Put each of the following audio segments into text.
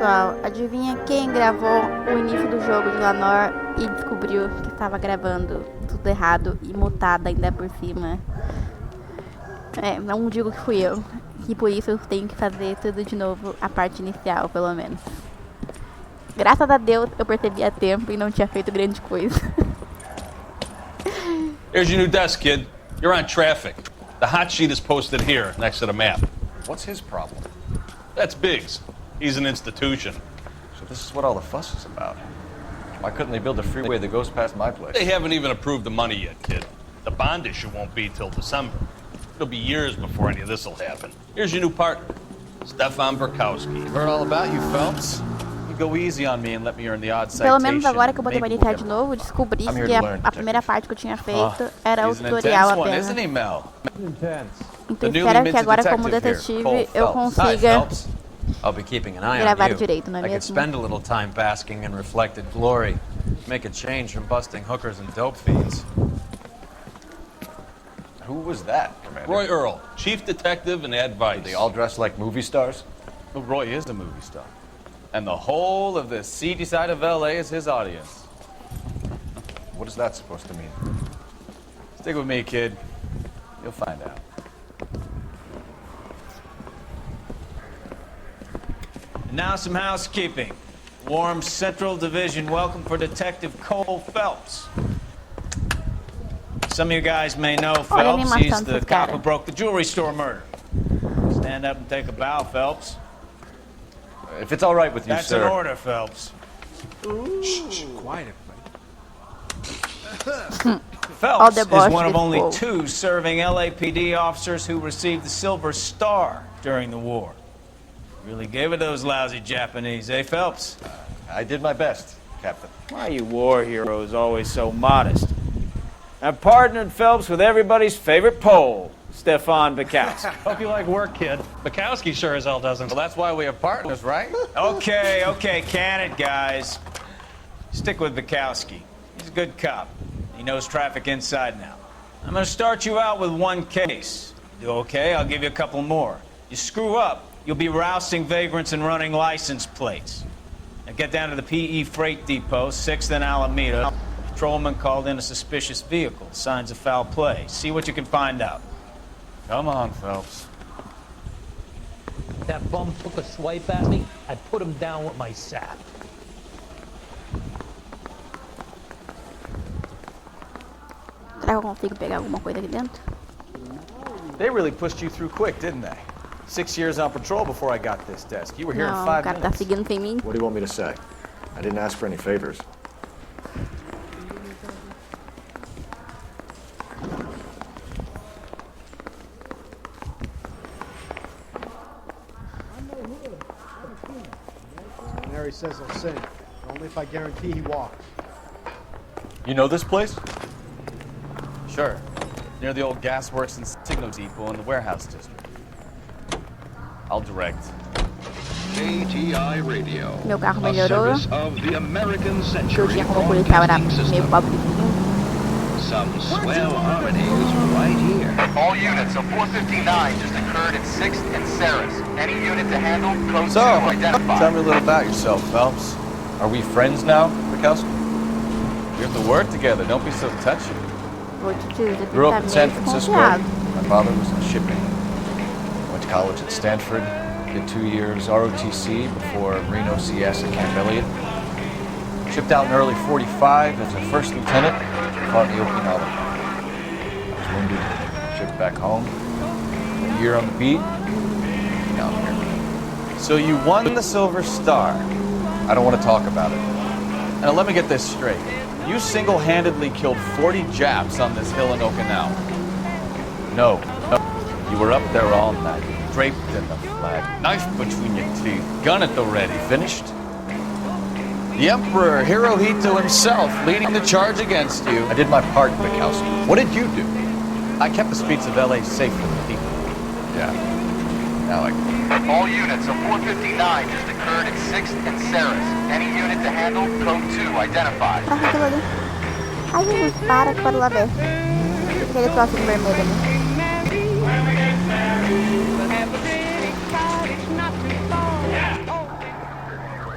pessoal, adivinha quem gravou o início do jogo de Noire e descobriu que estava gravando tudo errado e mutada ainda por cima? Não digo que fui eu, e por isso eu tenho que fazer tudo de novo, a parte inicial, pelo menos. Graças a Deus eu percebi a tempo e não tinha feito grande coisa. Here's your new desk, kid. You're on traffic. The hot sheet is posted here, next to the map. What's his problem? That's Biggs. He's an institution. So this is what all the fuss is about. Why couldn't they build a freeway that goes past my place? They haven't even approved the money yet, kid. The bond issue won't be till December. It'll be years before any of this will happen. Here's your new partner, Stefan Berkowski. Heard all about you, Phelps. You go easy on me and let me earn the odd citation. Pelo menos agora que eu botei pra iniciar de novo, descobri que a primeira parte que eu tinha feito era o tutorial apenas. Então espero que agora, como detetive, eu consiga I'll be keeping an eye gravar on you. direito, não é I could mesmo? spend a little time basking in reflected glory. Make a change from busting hookers and dope fiends. Who was that, Commander? Roy Earl, chief detective and advice. Are they all dressed like movie stars? Well, Roy is a movie star. And the whole of the seedy side of LA is his audience. What is that supposed to mean? Stick with me, kid. You'll find out. And now some housekeeping. Warm Central Division welcome for Detective Cole Phelps. Some of you guys may know Phelps. He's the cop who broke the jewelry store murder. Stand up and take a bow, Phelps. If it's all right with you, That's sir. That's an order, Phelps. Shh, quiet, everybody. Phelps is one of only 2 serving LAPD officers who received the Silver Star during the war. Really gave it those lousy Japanese, eh, Phelps? I did my best, Captain. Why are you war heroes always so modest? I've partnered Phelps with everybody's favorite Pole, Stefan Berkowski. Hope you like work, kid. Berkowski sure as hell doesn't. Well, that's why we have partners, right? Okay, can it, guys. Stick with Berkowski. He's a good cop. He knows traffic inside and out. I'm gonna start you out with 1 case. Do okay? I'll give you a couple more. You screw up, you'll be rousting vagrants and running license plates. Now get down to the PE Freight Depot, 6th and Alameda. A patrolman called in a suspicious vehicle. Signs of foul play. See what you can find out. Come on, Phelps. If that bum took a swipe at me, I'd put him down with my sap. Será que eu consigo pegar alguma coisa aqui dentro? They really pushed you through quick, didn't they? 6 years on patrol before I got this desk. You were here in 5 Não, o cara tá minutes. seguindo sem mim. What do you want me to say? I didn't ask for any favors. Mary says he'll sing, only if I guarantee he walks. You know this place? Sure. Near the old gasworks and signal depot in the warehouse district. I'll direct. KTI Radio. Meu carro A melhorou. service of the American Eu Century tinha como policial, era Broadcasting meio System. pobrezinho. Some swell harmonies right here. All units, so 459 just occurred at 6th and Sarah's. Any unit to handle, code 2 So, identified. tell me a little about yourself, Phelps. Are we friends now, Berkowski? We have to work together. Don't be so touchy. Vou te dizer, você Grew tá up in San meio Francisco. desconfiado. My father was in shipping. Went to college at Stanford. Did 2 years ROTC before Reno CS at Camp Elliott. Shipped out in early 45 as a first lieutenant. Fought in the Okinawa. I was wounded. Shipped back home. A year on the beat. Now I'm here. So you won the Silver Star. I don't want to talk about it. Now let me get this straight. You single-handedly killed 40 Japs on this hill in Okinawa. No. You were up there all night, draped in the flag, knife between your teeth, gun at the ready. Finished? The Emperor Hirohito himself leading the charge against you. I did my part, Mikowski. What did you do? I kept the streets of LA safe for the people. Yeah. Now I get it. All units, so 459 just occurred at 6th and Sarah's. Any unit to handle, code 2 identified. Ah, aquilo ali. Ai, Jesus, para que eu quero lá ver. Aquele trocinho vermelho ali.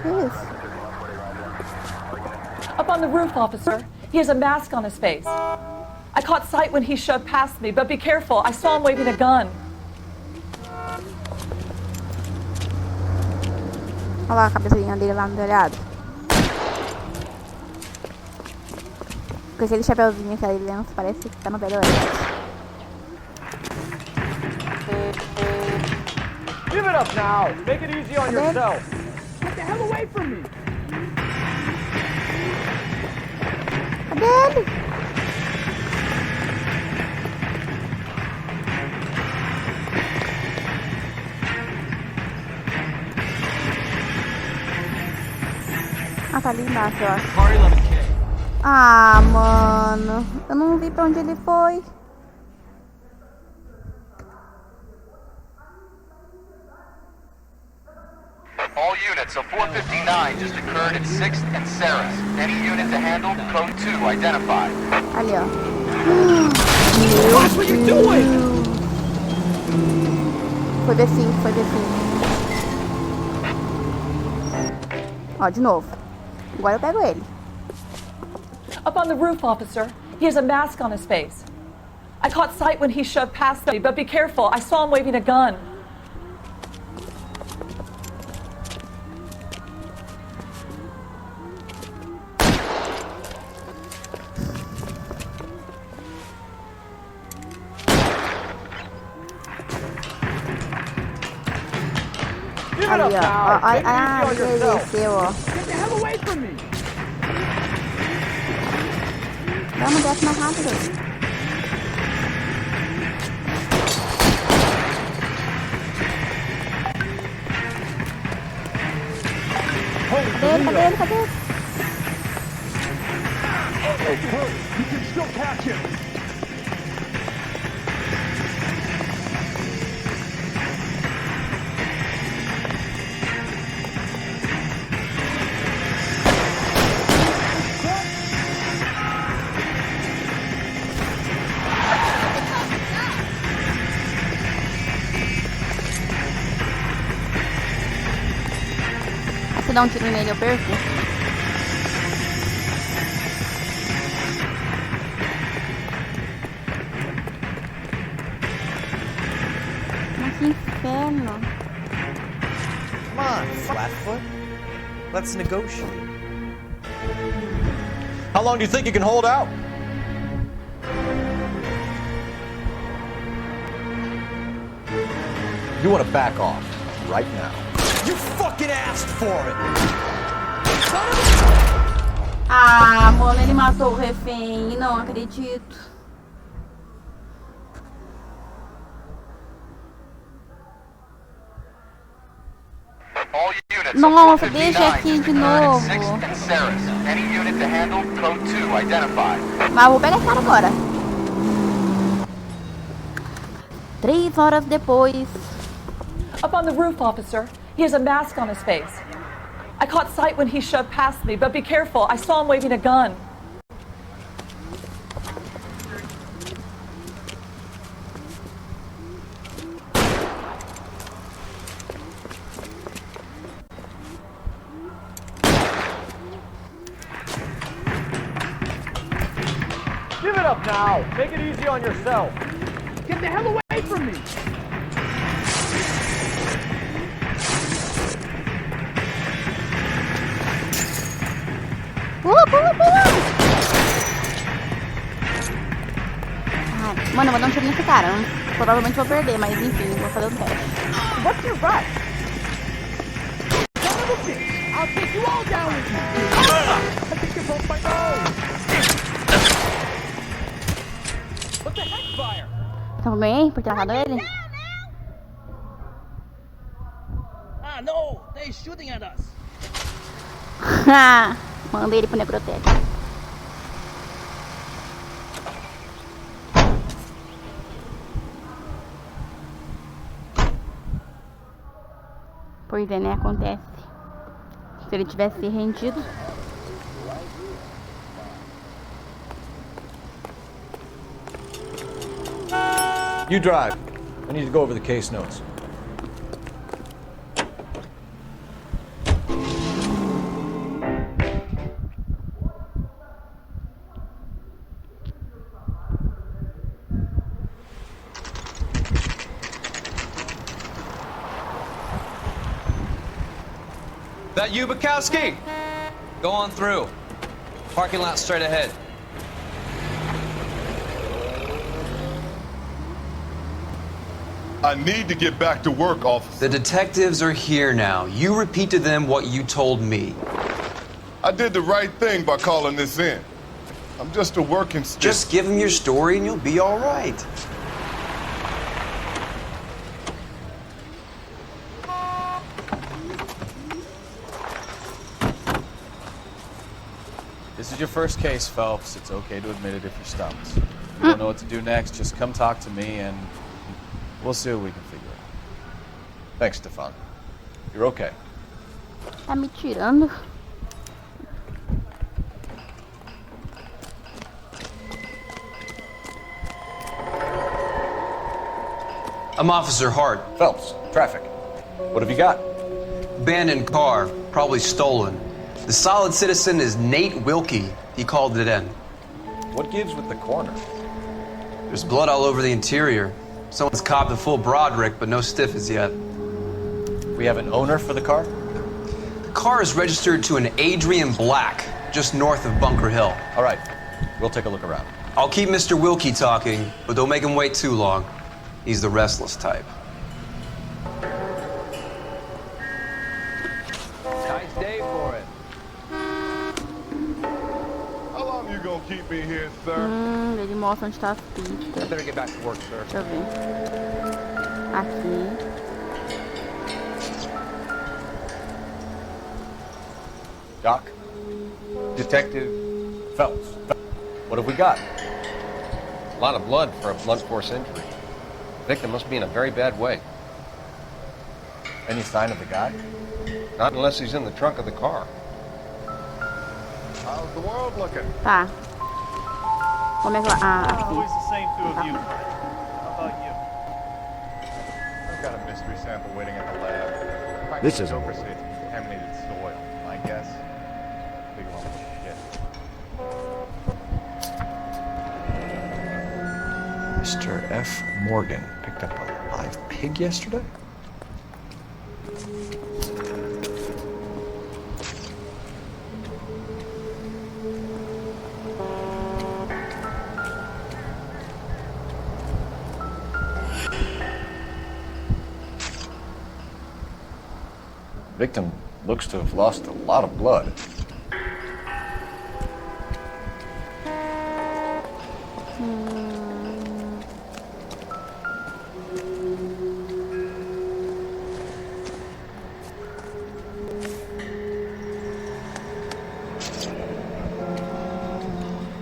Que isso? Up on the roof, officer. He has a mask on his face. I caught sight when he shoved past me, but be careful. I saw him waving a gun. Olha lá a cabecinha dele lá no telhado. Com aquele chapeuzinho que ele lança, parece que tá no Velho Oeste. Give it up now! Make it easy on yourself! Get the hell away from me! Cadê ele? Ah, tá ali embaixo, eu acho. Ah, mano. Eu não vi pra onde ele foi. All units, a 459 just occurred at 6th and Sarah's. Any unit to handle, code 2 identified. Ali, ó. Watch what you're doing! Foi B5, foi B5. Ó, de novo. Agora eu pego ele. Up on the roof, officer. He has a mask on his face. I caught sight when he shoved past me, but be careful. I saw him waving a gun. Ali, ó. Ah, ele desceu, ó. Get the hell away from me! Vamos, desce mais rápido. Cadê ele? Cadê ele? You can still catch him! Se dar um tiro nele, eu perco. Mas que inferno. Come on, Flatfoot. Let's negotiate. How long do you think you can hold out? You want to back off right now. You fucking asked for it! Ah, mano, ele matou o refém. Não acredito. All units, Nossa, a 459 deixa aqui just de occurred at novo. 6th and Sarah's. Any unit to handle, code 2 identified. Mas eu vou pegar esse cara agora. 3 horas depois. Up on the roof, officer. He has a mask on his face. I caught sight when he shoved past me, but be careful. I saw him waving a gun. Give it up now! Make it easy on yourself! Get the hell away from me! Pula! Ai, mano, eu vou dar um tiro nesse cara. Provavelmente vou perder, mas enfim, vou fazer um teste. What's your right? Son of a bitch! I'll take you all down with me! I think you broke my nose! What the heck, fire? Então eu ganhei por ter matado ele? Ah, no! They're shooting at us! Mandei ele pro necrotério. Pois é, né? Acontece. Se ele tivesse se rendido. You drive. I need to go over the case notes. That you, Bukowski? Go on through. Parking lot straight ahead. I need to get back to work, officer. The detectives are here now. You repeat to them what you told me. I did the right thing by calling this in. I'm just a working stick. Just give them your story and you'll be all right. This is your first case, Phelps. It's okay to admit it if you're stumped. If you don't know what to do next, just come talk to me and we'll see what we can figure out. Thanks, Stefan. You're okay. Tá me tirando. I'm Officer Hart. Phelps, traffic. What have you got? Abandoned car, probably stolen. The solid citizen is Nate Wilkie. He called it in. What gives with the corner? There's blood all over the interior. Someone's copped a full Broderick, but no stiff as yet. We have an owner for the car? The car is registered to an Adrian Black, just north of Bunker Hill. All right, we'll take a look around. I'll keep Mr. Wilkie talking, but don't make him wait too long. He's the restless type. Nice day for it. How long you gonna keep me here, sir? Ele mostra onde tá as pistas. I better get back to work, sir. Deixa eu ver. Aqui. Doc? Detective Phelps. What have we got? A lot of blood for a blunt force injury. The victim must be in a very bad way. Any sign of the guy? Not unless he's in the trunk of the car. How's the world looking? Tá. Como é que vai? Ah, aqui. Always the same two of you. How about you? I've got a mystery sample waiting at the lab. This is overseas contaminated soil. My guess, big lump of shit. Mr. F. Morgan picked up a live pig yesterday? Victim looks to have lost a lot of blood.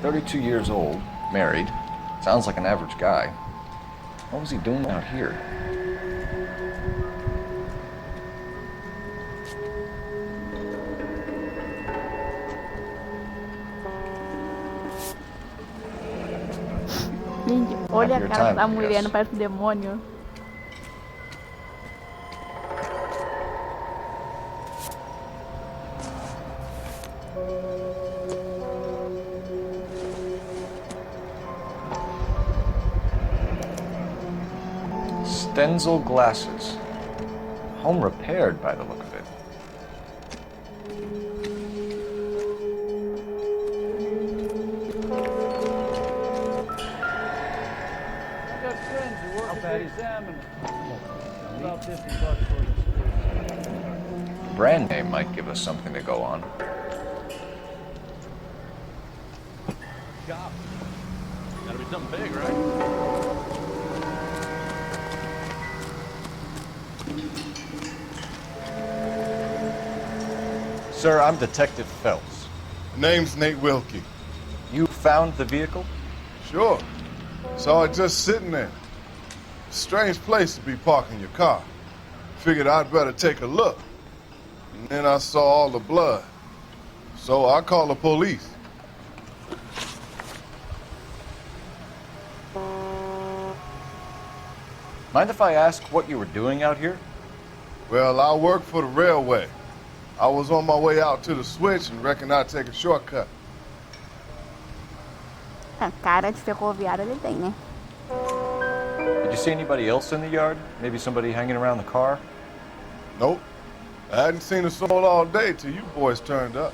"32 years old, married. Sounds like an average guy. What was he doing out here?" Gente, olha a cara da mulher, não parece um demônio. Stenzel glasses. Home repaired by the look of it. I got friends who work at the examiner. About 50 bucks for this. Brand name might give us something to go on. Job. Gotta be something big, right? Sir, I'm Detective Phelps. Name's Nate Wilkie. You found the vehicle? Sure. Saw it just sitting there. Strange place to be parking your car. Figured I'd better take a look. And then I saw all the blood. So I called the police. Mind if I ask what you were doing out here? Well, I work for the railway. I was on my way out to the switch and reckoned I'd take a shortcut. A cara de ferroviário ele tem, né? Did you see anybody else in the yard? Maybe somebody hanging around the car? Nope. I hadn't seen a soul all day till you boys turned up.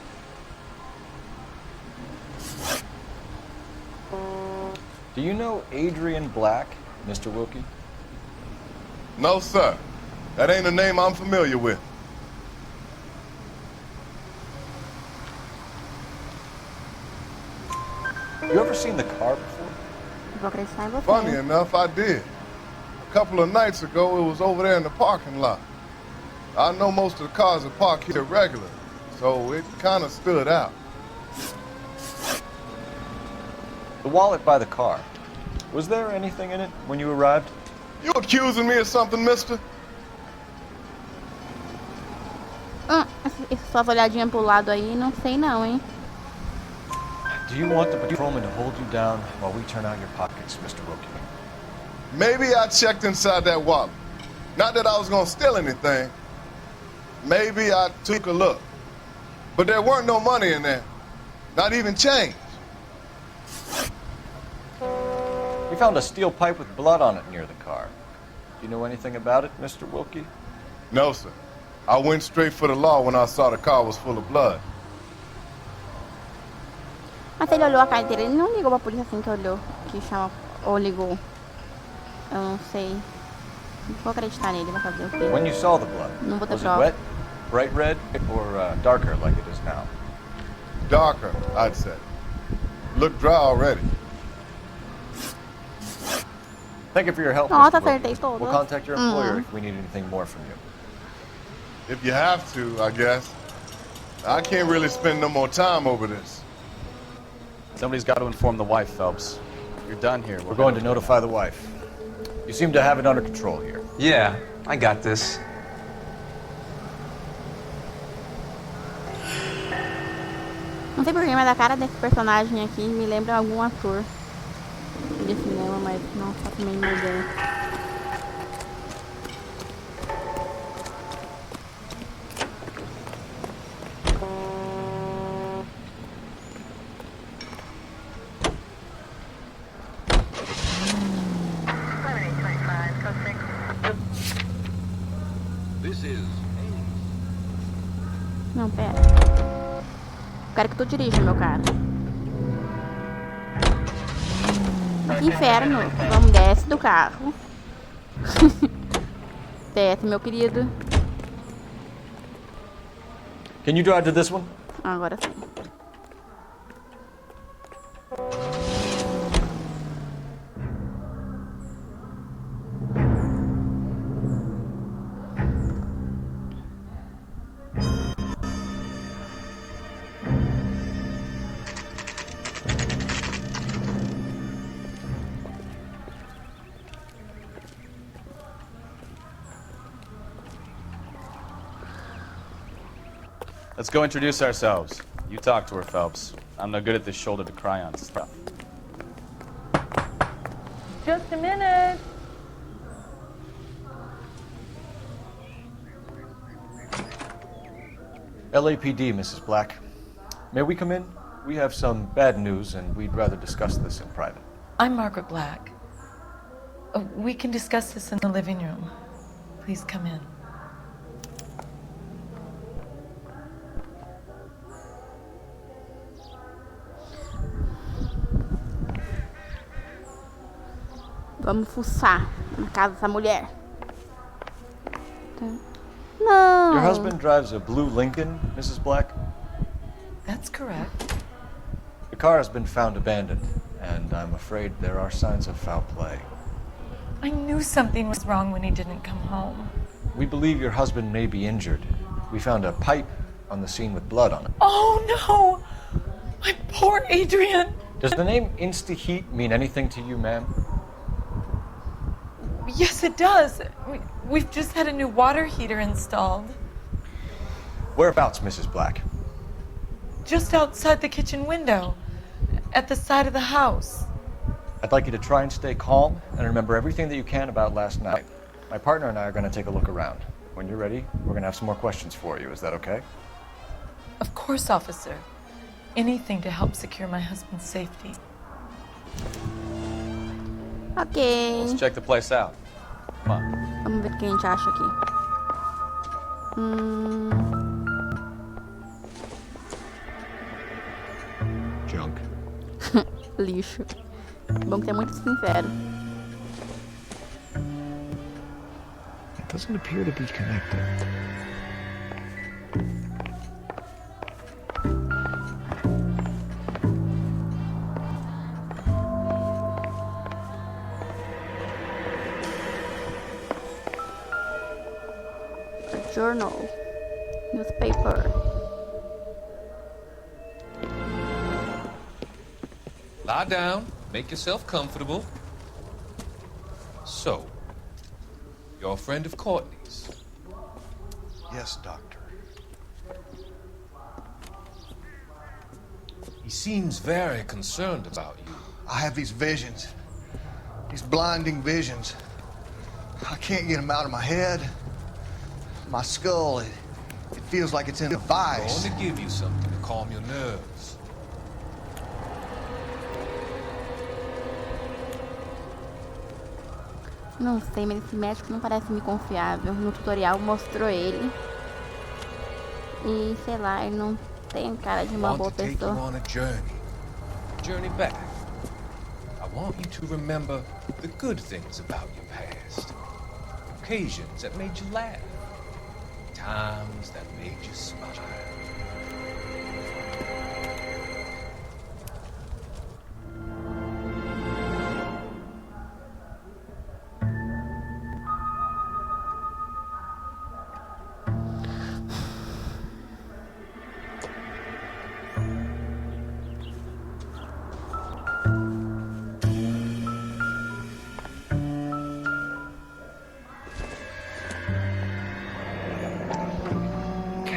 Do you know Adrian Black, Mr. Wilkie? No, sir. That ain't a name I'm familiar with. You ever seen the car before? Vou acreditar em você. Funny enough, I did. A couple of nights ago, it was over there in the parking lot. I know most of the cars are parked here regularly, so it kind of stood out. The wallet by the car. Was there anything in it when you arrived? You accusing me of something, mister? Suas olhadinhas pro lado aí, não sei não, hein? Do you want the patrolman to hold you down while we turn out your pockets, Mr. Wilkie? Maybe I checked inside that wallet. Not that I was gonna steal anything. Maybe I took a look. But there weren't no money in there. Not even change. We found a steel pipe with blood on it near the car. Do you know anything about it, Mr. Wilkie? No, sir. I went straight for the law when I saw the car was full of blood. Mas ele olhou a carteira, ele não ligou pra polícia assim que olhou, que chama, ou ligou. Eu não sei. Não vou acreditar nele, vou fazer o quê? When you saw the blood, Não vou ter was it prova. wet, bright red, or darker like it is now? Darker, I'd say. Looked dry already. Thank you for your help, Nossa, Mr. Wilkie. acertei todas. We'll contact your employer if we need anything more from you. If you have to, I guess. I can't really spend no more time over this. Somebody's got to inform the wife, Phelps. You're done here. We're going to notify the wife. You seem to have it under control here. Yeah, I got this. Não sei porquê, mas a cara desse personagem aqui me lembra algum ator de cinema, mas não faço a mínima ideia. Não, pera. Quero que tu dirija, meu cara. Que inferno. Vamos, desce do carro. Desce, meu querido. Can you drive to this one? Agora sim. Let's go introduce ourselves. You talk to her, Phelps. I'm no good at this shoulder to cry on stuff. Just a minute. LAPD, Mrs. Black. May we come in? We have some bad news, and we'd rather discuss this in private. I'm Margaret Black. We can discuss this in the living room. Please come in. Vamos fuçar na casa dessa mulher. Não. Your husband drives a blue Lincoln, Mrs. Black? That's correct. The car has been found abandoned, and I'm afraid there are signs of foul play. I knew something was wrong when he didn't come home. We believe your husband may be injured. We found a pipe on the scene with blood on it. Oh no! My poor Adrian! Does the name Insta-Heat mean anything to you, ma'am? Yes, it does. We've just had a new water heater installed. Whereabouts, Mrs. Black? Just outside the kitchen window, at the side of the house. I'd like you to try and stay calm and remember everything that you can about last night. My partner and I are going to take a look around. When you're ready, we're going to have some more questions for you. Is that okay? Of course, officer. Anything to help secure my husband's safety. Ok. Let's check the place out. Come on. Vamos ver o que a gente acha aqui. Junk. Lixo. Bom que tem muito sincero. It doesn't appear to be connected. A journal. Newspaper. Lie down, make yourself comfortable. So, you're a friend of Courtney's? Yes, Doctor. He seems very concerned about you. I have these visions. These blinding visions. I can't get them out of my head. My skull, it feels like it's in a vice. I'm going to give you something to calm your nerves. Não sei, mas esse médico não parece me confiável. No tutorial mostrou ele. E sei lá, ele não tem cara de uma boa pessoa. Journey back. I want you to remember the good things about your past. Occasions that made you laugh. Times that made you smile.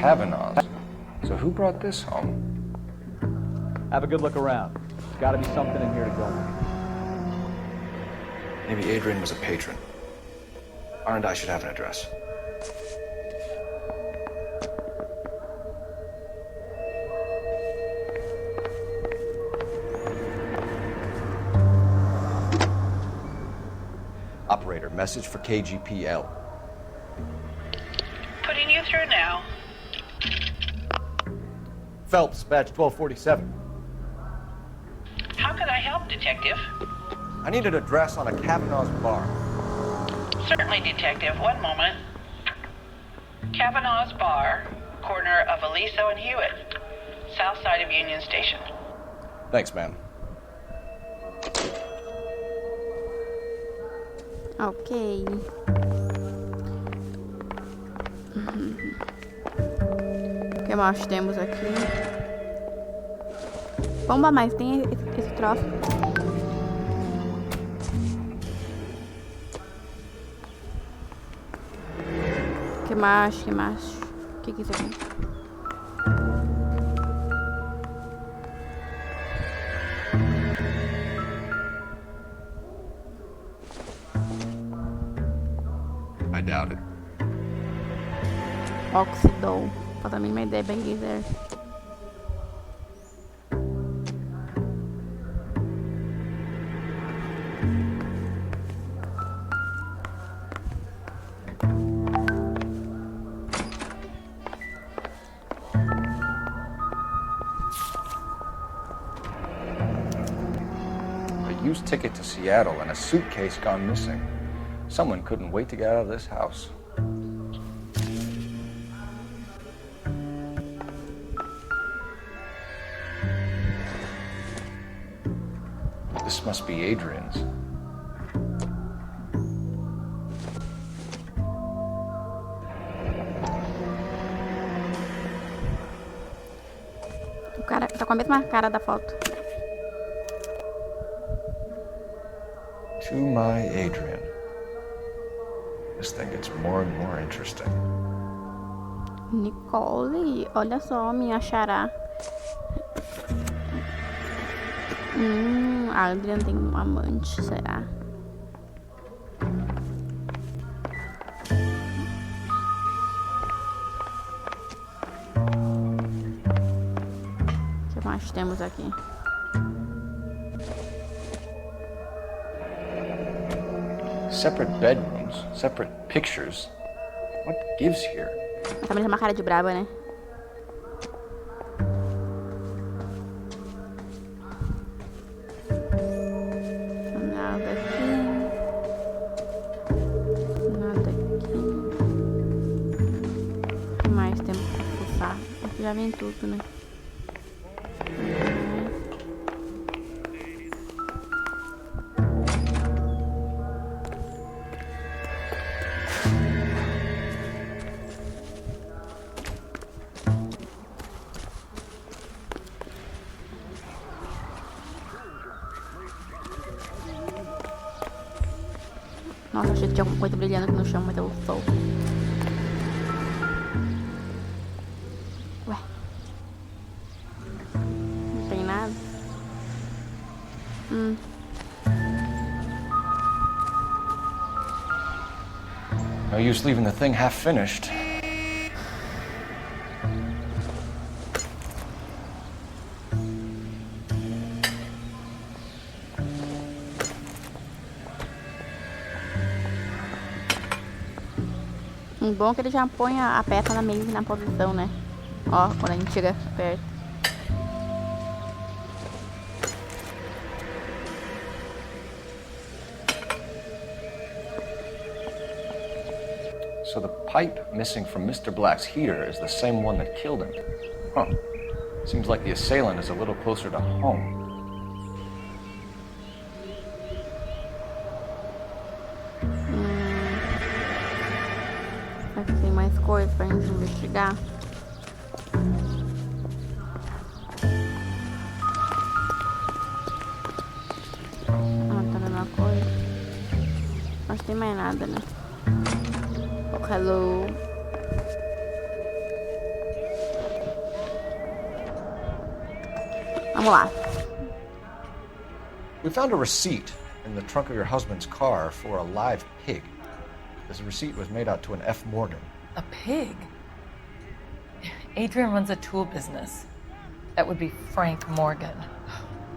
Kavanaugh's. So who brought this home? Have a good look around. There's got to be something in here to go with. Maybe Adrian was a patron. R&I should have an address. Operator, message for KGPL. Putting you through now. Phelps, badge 1247. How can I help, Detective? I need an address on a Kavanaugh's bar. Certainly, Detective. One moment. Kavanaugh's Bar, corner of Aliso and Hewitt, south side of Union Station. Thanks, man. Ok. O que mais temos aqui? Bomba mais, tem esse troço. Que mais? O que é isso aqui? I doubt it. Oxidol. Pra mim uma ideia bem quiser. A used ticket to Seattle and a suitcase gone missing. Someone couldn't wait to get out of this house. This must be Adrian's. O cara tá com a mesma cara da foto. To my Adrian. This thing gets more and more interesting. Nicole, olha só, minha xará. Adrian tem um amante, será? O que mais temos aqui? Separate bedrooms, separate pictures. What gives here? Mas também tem uma cara de braba, né? Nada aqui. Nada aqui. O que mais temos pra fuçar? Aqui já vem tudo, né? Nossa, achei que tinha alguma coisa brilhando aqui no chão, mas é o sol. Ué. Não tem nada. No use leaving the thing half finished. Bom que ele já põe a peça na meio na posição, né? Ó, quando a gente chega perto. So the pipe missing from Mr. Black's heater is the same one that killed him. Huh. Seems like the assailant is a little closer to home. Será que tem mais coisas pra gente investigar? Ah, tá vendo uma coisa? Acho que tem mais nada, né? Oh, hello. Vamos lá. We found a receipt in the trunk of your husband's car for a live pig. This receipt was made out to an F. Morgan. A pig? Adrian runs a tool business. That would be Frank Morgan.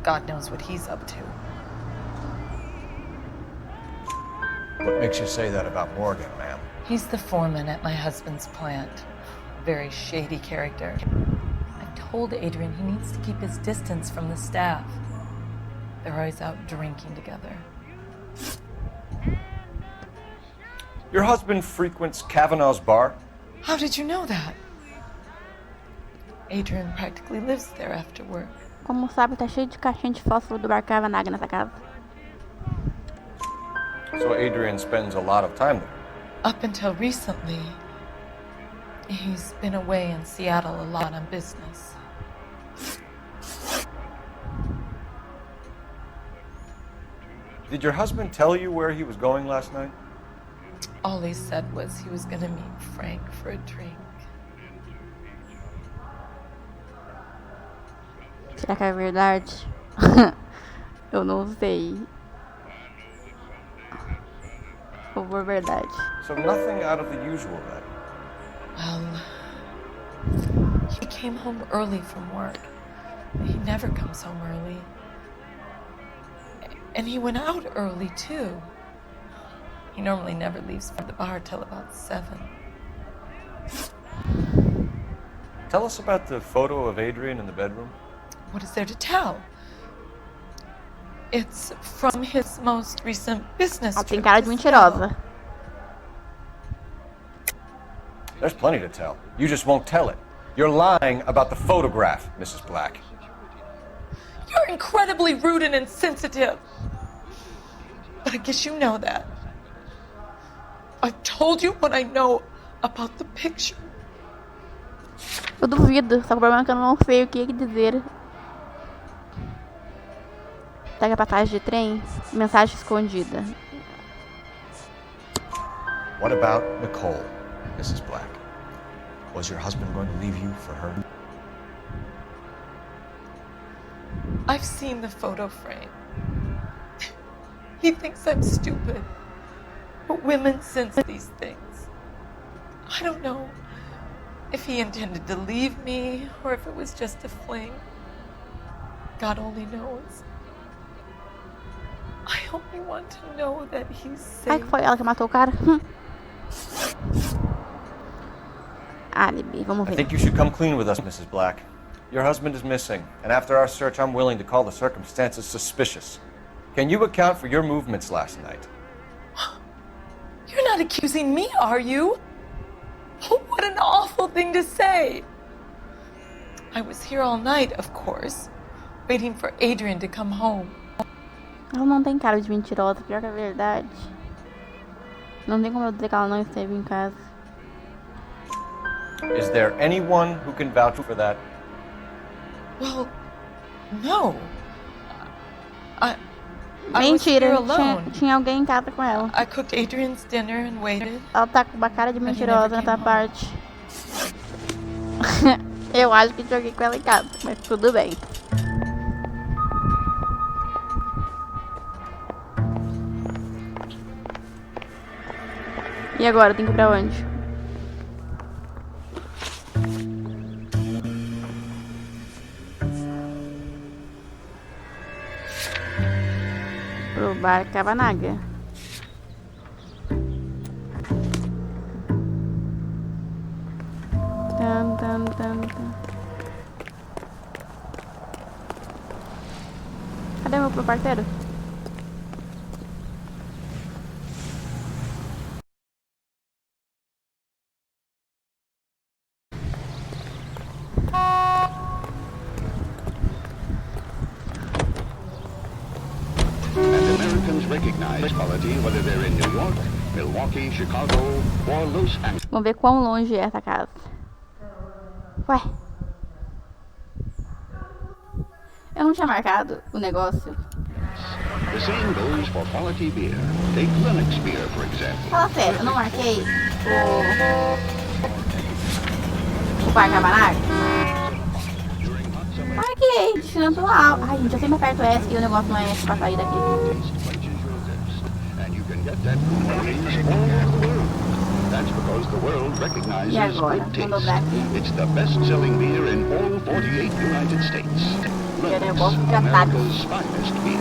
God knows what he's up to. What makes you say that about Morgan, ma'am? He's the foreman at my husband's plant. Very shady character. I told Adrian he needs to keep his distance from the staff. They're always out drinking together. Your husband frequents Kavanaugh's bar? How did you know that? Adrian practically lives there after work. Como sabe, tá cheio de caixinha de fósforo do bar Kavanagh nessa casa. So Adrian spends a lot of time there? Up until recently, he's been away in Seattle a lot on business. Did your husband tell you where he was going last night? All he said was he was gonna meet Frank for a drink. Será que é verdade? Eu não sei. Ou por verdade. So nothing out of the usual then? Well, he came home early from work. He never comes home early. And he went out early, too. He normally never leaves for the bar till about 7. Tell us about the photo of Adrian in the bedroom. What is there to tell? It's from his most recent business Ela tem trip cara de to mentirosa. There's plenty to tell. You just won't tell it. You're lying about the photograph, Mrs. Black. You're incredibly rude and insensitive. But I guess you know that. I've told you what I know about the picture. Eu duvido, só que o problema é que eu não sei o que dizer. Pega a passagem de trem, mensagem escondida. What about Nicole, Mrs. Black? Was your husband going to leave you for her? I've seen the photo frame. He thinks I'm stupid. But women sense these things. I don't know if he intended to leave me or if it was just a fling. God only knows. I only want to know that he's safe. Ai, que foi ela que matou o cara? Álibi, vamos I ver. think you should come clean with us, Mrs. Black. Your husband is missing, and after our search, I'm willing to call the circumstances suspicious. Can you account for your movements last night? You're not accusing me, are you? What an awful thing to say. I was here all night, of course, waiting for Adrian to come home. Ela não tem cara de mentirosa, pior que a verdade. Não tem como eu dizer que ela não esteve em casa. Is there anyone who can vouch for that? Well, no. I Mentira, was here alone. tinha alguém em casa com ela. I cooked Adrian's dinner and waited. Ela tá com uma cara de mentirosa nessa parte. Eu acho que joguei com ela em casa, mas tudo bem. E agora, eu tenho que ir pra onde? Pro bar Cabanaga. Cadê o meu parceiro? Recognize quality whether they're in New York, Milwaukee, Chicago, or Los Angeles. Vamos ver quão longe é essa casa. Ué. Eu não tinha marcado o negócio. The same goes for quality beer. Take Lennox beer, for example. Fala sério, eu não marquei o bar Cabanaga? Marquei, destino atual. Ai, gente, eu sempre aperto S e o negócio não é S pra sair daqui. That's because the world recognizes E agora? good taste. Vamos dobrar aqui. It's the best-selling beer in all 48 United States. E o negócio Lennox, já tá. America's finest beer.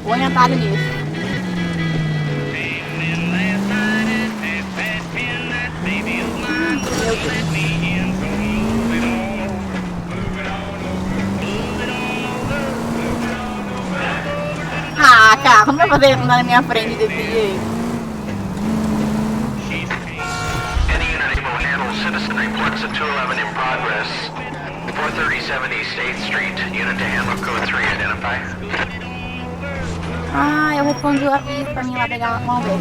Põe atalho nisso. Meu Deus. Ah, cara, como vai fazer isso na minha frente desse jeito? Any unit able to handle citizen reports at 211 in progress. 437 East 8th Street. Unit to handle code 3, identify. Ah, eu respondi o aviso pra mim lá pegar. Vamos ver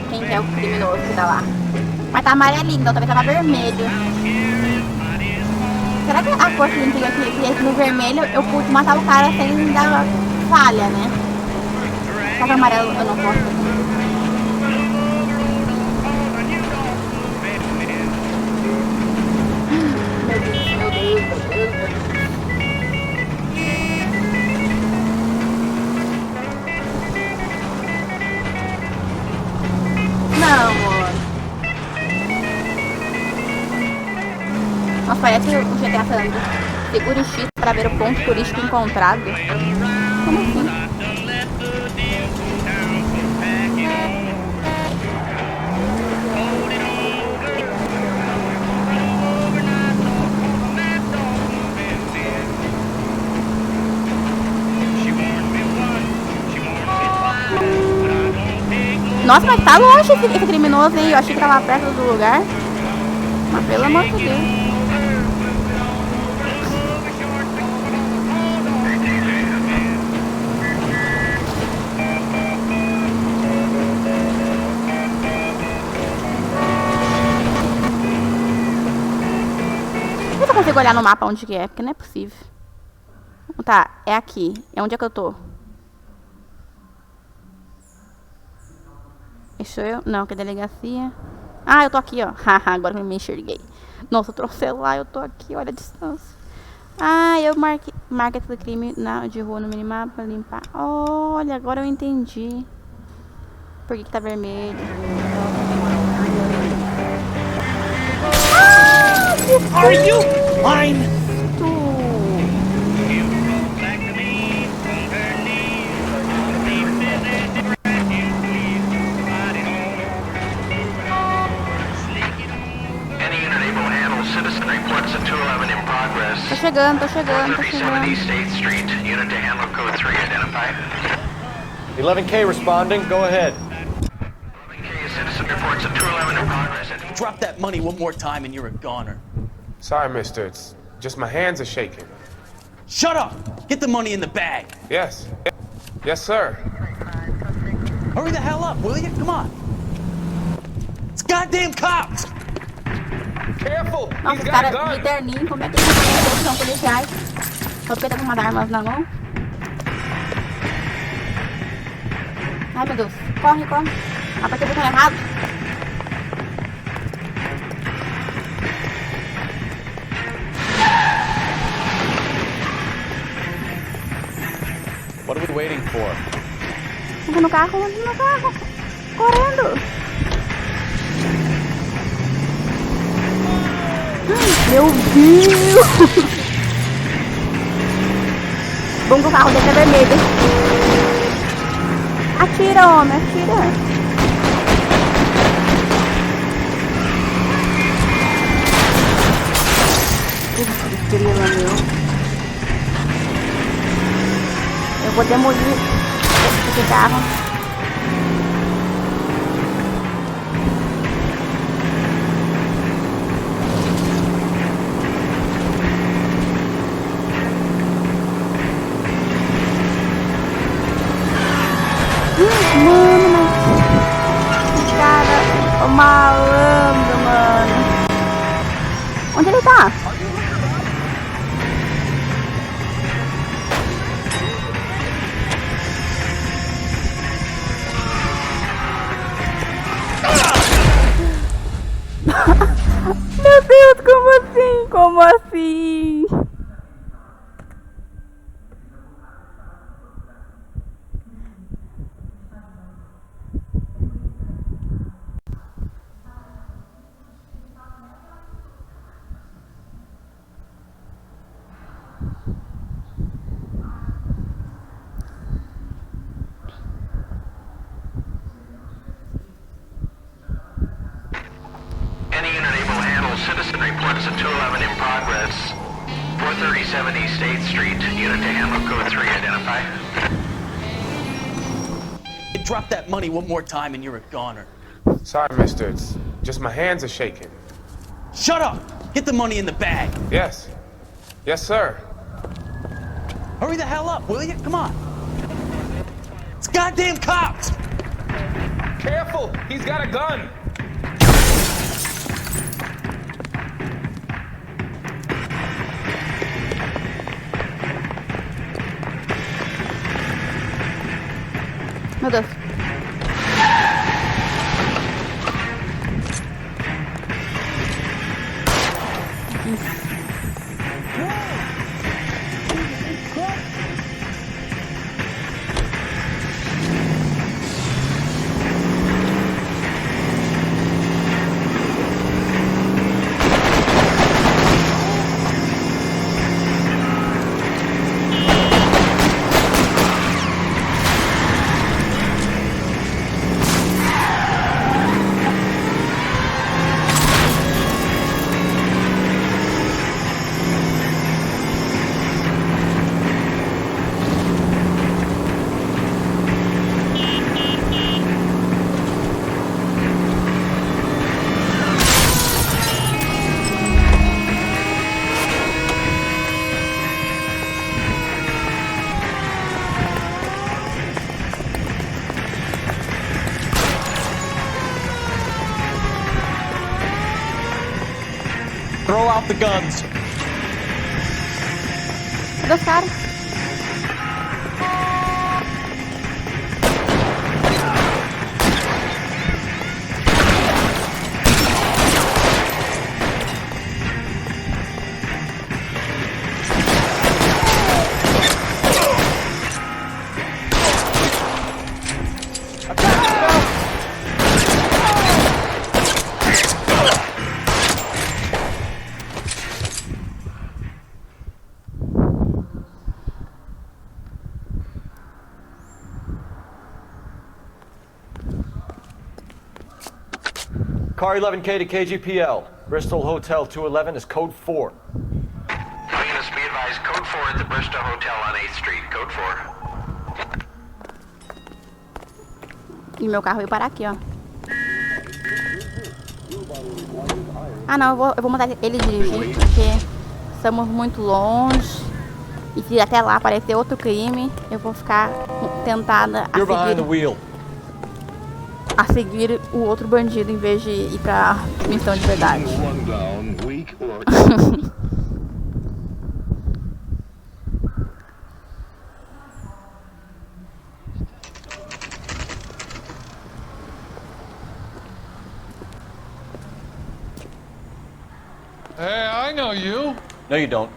quem que é o criminoso que tá lá. Mas tá amarelinho, então talvez tava vermelho. Será que a cor que ele pegou aqui no vermelho eu pude matar o cara sem dar falha, né? Só que amarelo eu não posso. Meu Deus, meu Deus, meu Deus. Não, amor. Nossa, parece o GTA falando. Segure o X para ver o ponto turístico encontrado. Como assim? Nossa, mas tá longe esse criminoso, hein? Eu achei que tava perto do lugar. Mas pelo amor de Deus. Eu só consigo olhar no mapa onde que é, porque não é possível. Tá, é aqui. É onde é que eu tô? Sou eu? Não, que é delegacia. Ah, eu tô aqui, ó. Haha, agora eu me enxerguei. Nossa, eu trouxe o celular, eu tô aqui, olha a distância. Ah, eu marquei esse crime de rua no minimapa pra limpar. Olha, agora eu entendi. Por que tá vermelho? Are you fine? progress. Tô chegando, tô chegando, tô 437 chegando. East 8th Street, unit to handle code 3, identify. 11K responding. Go ahead. 11K, citizen reports of 211 in progress. Drop that money one more time and you're a goner. Sorry, mister. It's just my hands are shaking. Shut up! Get the money in the bag. Yes. Yes, sir. Hurry the hell up, will you? Come on. It's goddamn cops! Careful! Nossa, os caras de terninho, como é que eles são policiais? Só porque tá com umas armas na mão. Ai, meu Deus. Corre, corre. Apertei o botão errado. What are we waiting for? Entra no carro, entra no carro. Correndo. Meu Deus. Bom que o carro dele é vermelho. Atira, homem, atira. Putz, grila, meu. Eu vou demolir esse carro. Mano, esse cara, o malandro, mano. Onde ele tá? Meu Deus, como assim? Como assim? Any unit able to handle citizen reports of 211 in progress. 437 East 8th Street, unit to handle code 3, identify. Drop that money one more time and you're a goner. Sorry, mister. It's just my hands are shaking. Shut up! Get the money in the bag. Yes. Yes, sir. Hurry the hell up, will you? Come on. It's goddamn cops! Careful! He's got a gun! Meu Deus. Throw out the guns. Cadê os caras? Car 11K to KGPL. Bristol Hotel 211 is code 4. 4 at the Bristol Hotel on 8th Street, code 4. E meu carro veio parar aqui, ó. Ah, não, eu vou mandar ele dirigir, porque estamos muito longe. E se até lá aparecer outro crime, eu vou ficar tentada a seguir o outro bandido em vez de ir pra missão de verdade. Hey, I know you. No, you don't.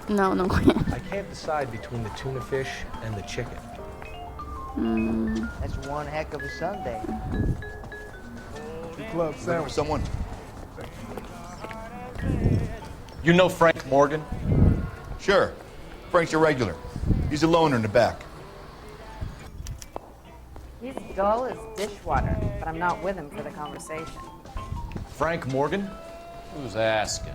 Não, não conheço. I can't decide between the tuna fish and the chicken. That's one heck of a Sunday. Club Looking for someone? You know Frank Morgan? Sure. Frank's a regular. He's a loner in the back. He's dull as dishwater, but I'm not with him for the conversation. Frank Morgan? Who's asking?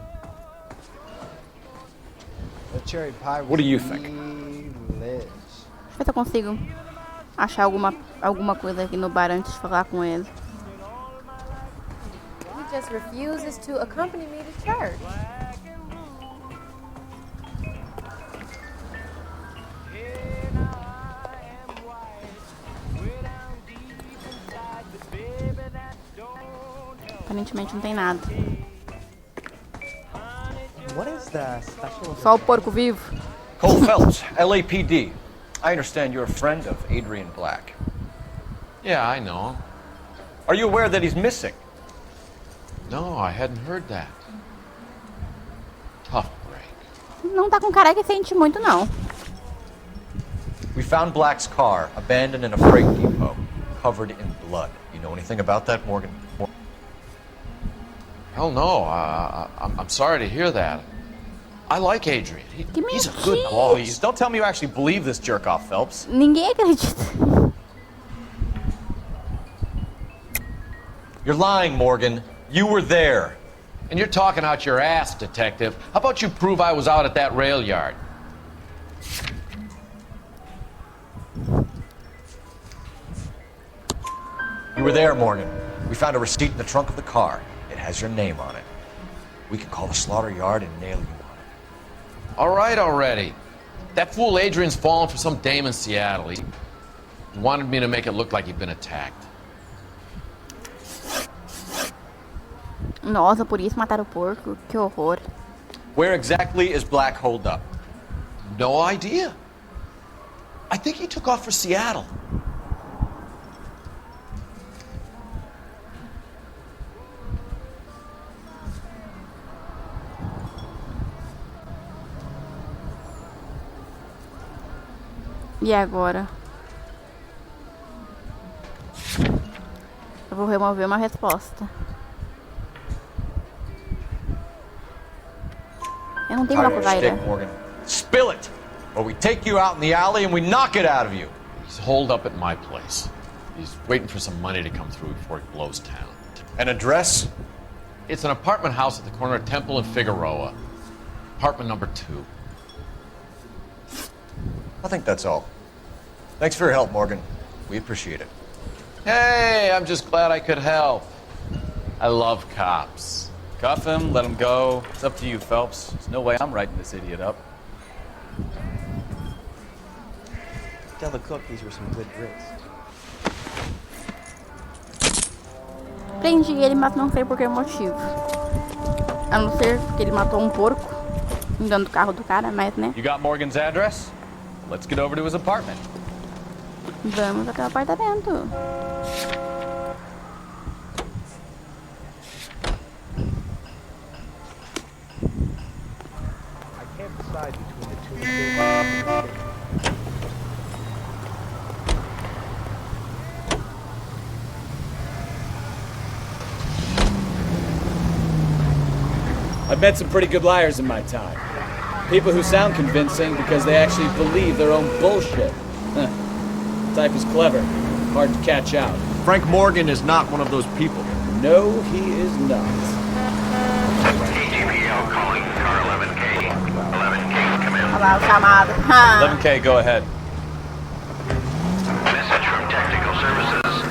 The cherry pie was What do you think? delicious. Deixa eu ver se eu consigo achar alguma coisa aqui no bar antes de falar com ele. He just refuses to accompany me to church. Aparentemente não tem nada. What is the special? Só o porco vivo. Cole Phelps, LAPD. I understand you're a friend of Adrian Black. Yeah, I know him. Are you aware that he's missing? No, I hadn't heard that. Tough break. Não tá com cara que sente muito, não. We found Black's car abandoned in a freight depot, covered in blood. You know anything about that, Morgan? Hell no. I'm sorry to hear that. I like Adrian. He's a good boss. Please, don't tell me you actually believe this jerk-off, Phelps. Ninguém acredita. You're lying, Morgan. You were there. And you're talking out your ass, detective. How about you prove I was out at that rail yard? You were there, Morgan. We found a receipt in the trunk of the car. It has your name on it. We can call the slaughter yard and nail you on it. All right already. That fool Adrian's fallen for some dame in Seattle. He wanted me to make it look like he'd been attacked. Nossa, por isso mataram o porco. Que horror. Where exactly is Black holed up? No idea. I think he took off for Seattle. E agora? Eu vou remover uma resposta. Eu não tenho uma covaira. Morgan. Spill it, or we take you out in the alley and we knock it out of you. He's holed up at my place. He's waiting for some money to come through before he blows town. An address? It's an apartment house at the corner of Temple and Figueroa. Apartment number 2. I think that's all. Thanks for your help, Morgan. We appreciate it. Hey, I'm just glad I could help. I love cops. Cuff him, let him go. It's up to you, Phelps. There's no way I'm writing this idiot up. Tell the cook these were some good grits. Prendi ele, mas não sei por que motivo. A não ser porque ele matou um porco dentro do carro do cara, mas né? You got Morgan's address? Let's get over to his apartment. Vamos até o apartamento. I can't decide between the tuna fish and the chicken. I've met some pretty good liars in my time. People who sound convincing because they actually believe their own bullshit. The type is clever, hard to catch out. Frank Morgan is not one of those people. No, he is not. KGPL calling car 11K. 11K, come in. lá o chamado. 11K, go ahead. Message from Technical Services.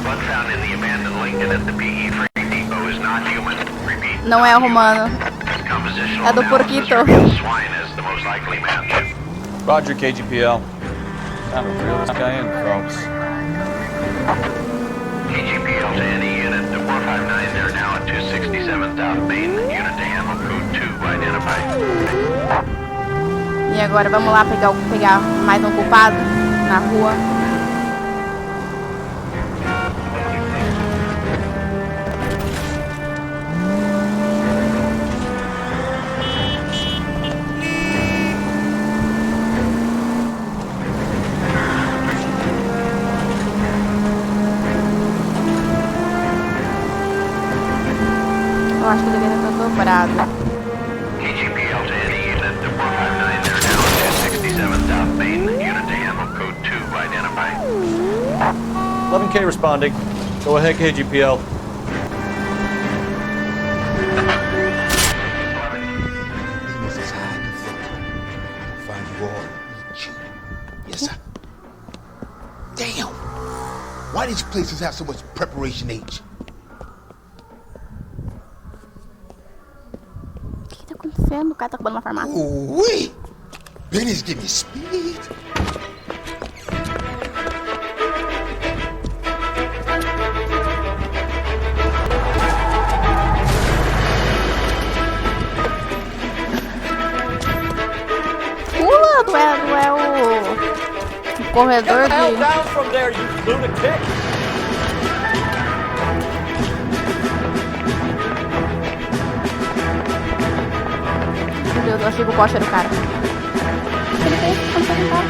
Blood found in the abandoned Lincoln at the PE Freight Depot is not human. Repeat. Não é humano. É do porquito. Swine is the most likely match. Roger, KGPL. Time to reel this guy in, folks. KGPL to any unit. The 459 there now at 267 South Main. Unit to handle code 2 identified. E agora vamos lá pegar mais um culpado na rua. Eu acho que eu deveria estar dobrado. KGPL to any unit. The 459 there now at 267 South Main. Unit to handle code 2 identified. 11K responding. Go ahead, KGPL. Find you all. Yes, sir. Damn! Why these places have so much preparation H? O que tá acontecendo? O cara tá roubando uma farmácia. Ui! Benny's giving me speed. Pula, tu é o corredor Get the hell de... down from there, you lunatic! Meu Deus, eu achei que o Bosch era o cara. O que ele fez? Como foi o cara?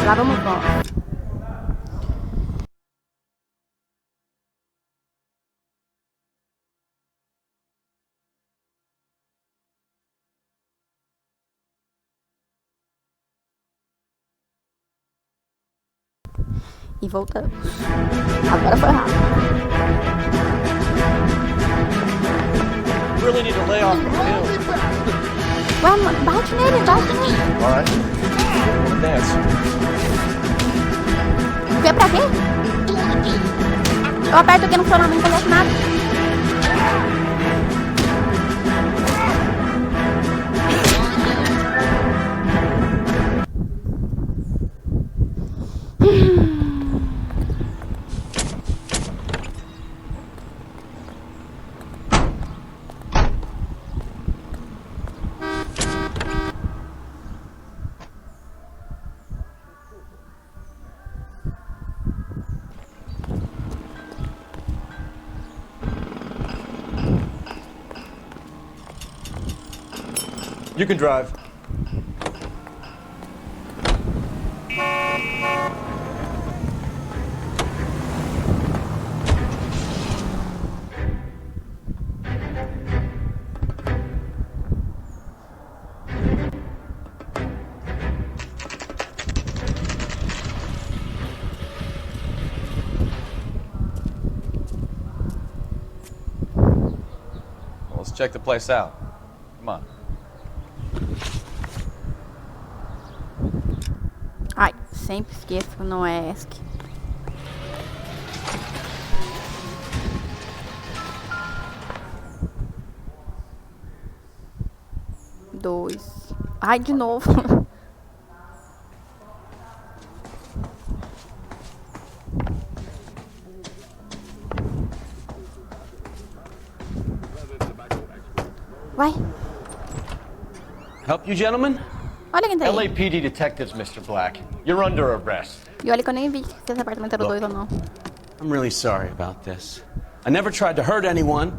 Lá vamos nós. E voltamos. Agora foi rápido. Really need to lay off the pills. Ué, mano, bate nele. Alright. Dance. Vê pra quê? Eu aperto aqui no celular, não acontece nada. You can drive. Well, let's check the place out. Come on. Ai, sempre esqueço que não é ESC. Dois. Ai, de novo. Vai. Help you, gentlemen? Olha quem tá aí. LAPD detectives, Mr. Black. You're under arrest. E olha que eu nem vi se esse apartamento era dois ou não. I'm really sorry about this. I never tried to hurt anyone.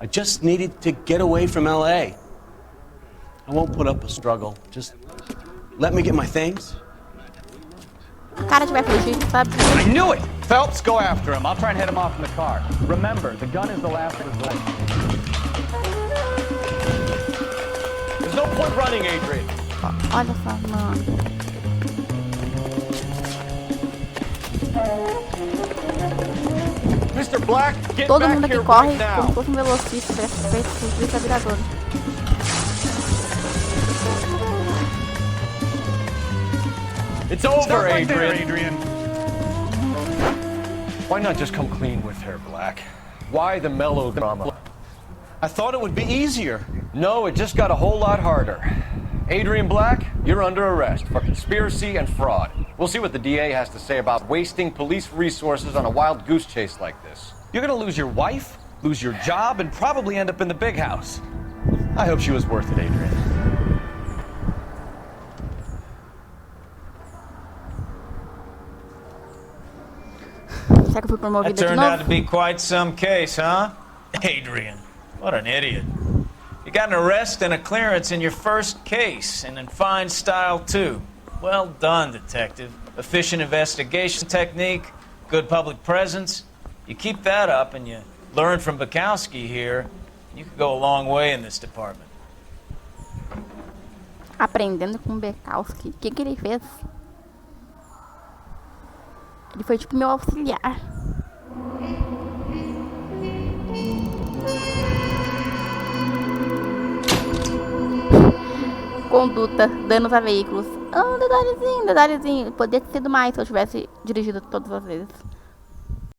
I just needed to get away from LA. I won't put up a struggle. Just let me get my things. O cara tiver fugido, sabe? I knew it! Phelps, go after him. I'll try and head him off in the car. Remember, the gun is the last resort. There's no point running, Adrian. Olha só, mano. Mr. Black, get Todo back mundo aqui here corre right now. como se fosse um velocista, feito com polícia viradora. It's over, right there, Adrian. Why not just come clean with her, Black? Why the melodrama? I thought it would be easier. No, it just got a whole lot harder. Adrian Black, you're under arrest for conspiracy and fraud. We'll see what the DA has to say about wasting police resources on a wild goose chase like this. You're gonna lose your wife, lose your job, and probably end up in the big house. I hope she was worth it, Adrian. Será que eu fui promovida That de turned out to novo? be quite some case, huh? Adrian, what an idiot. You got an arrest and a clearance in your first case, and in fine style, too. Well done, detective. Efficient investigation technique, good public presence. You keep that up and you learn from Bukowski here, you could go a long way in this department. Aprendendo com o Bukowski. O que ele fez? Ele foi tipo meu auxiliar. Conduta, danos a veículos. Um detalhezinho. Poderia ter sido mais se eu tivesse dirigido todas as vezes.